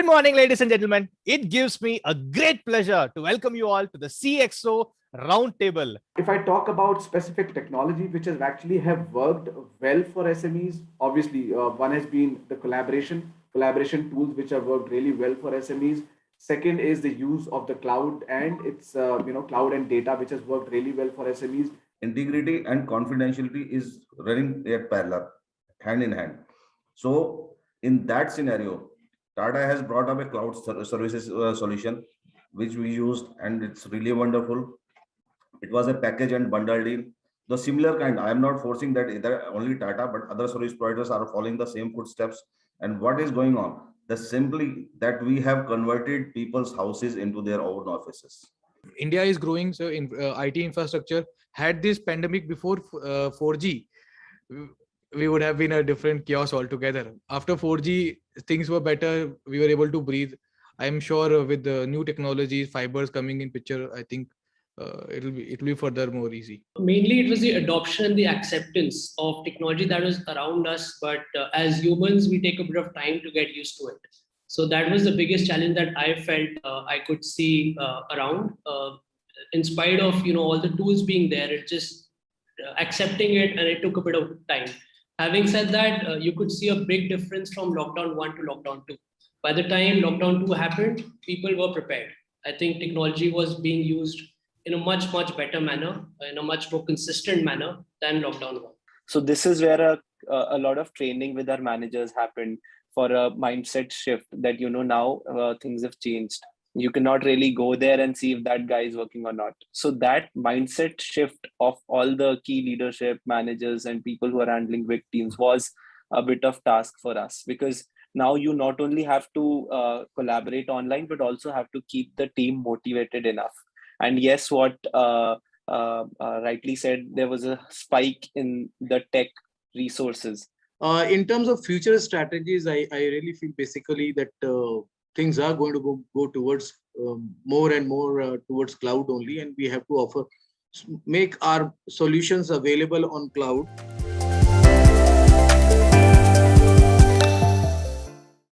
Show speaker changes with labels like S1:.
S1: Good morning, ladies and gentlemen. It gives me a great pleasure to welcome you all to the CXO Roundtable.
S2: If I talk about specific technology which has actually have worked well for SMEs, obviously one has been the collaboration tools which have worked really well for SMEs. Second is the use of the cloud and its cloud and data which has worked really well for SMEs.
S3: Integrity and confidentiality is running at parallel, hand in hand. So in that scenario, Tata has brought up a cloud services solution, which we used, and it's really wonderful. It was a package and bundle deal. The similar kind, I am not forcing that either only Tata, but other service providers are following the same footsteps. And what is going on? The simply that we have converted people's houses into their own offices.
S4: India is growing, so in IT infrastructure. Had this pandemic before 4G, we would have been a different chaos altogether. After 4G, things were better. We were able to breathe. I'm sure with the new technologies, fibers coming in picture, I think it'll be further more easy.
S5: Mainly, it was the adoption and the acceptance of technology that was around us. But as humans, we take a bit of time to get used to it. So that was the biggest challenge that I felt I could see around. In spite of all the tools being there, it just accepting it, and it took a bit of time. Having said that, you could see a big difference from lockdown 1 to lockdown 2. By the time lockdown 2 happened, people were prepared. I think technology was being used in a much better manner, in a much more consistent manner than lockdown 1.
S6: So this is where a lot of training with our managers happened for a mindset shift that, now things have changed. You cannot really go there and see if that guy is working or not. So that mindset shift of all the key leadership managers and people who are handling big teams was a bit of task for us, because now you not only have to collaborate online, but also have to keep the team motivated enough. And yes, what rightly said, there was a spike in the tech resources.
S7: In terms of future strategies, I really feel basically that things are going to go towards more and more towards cloud only, and we have to make our solutions available on cloud.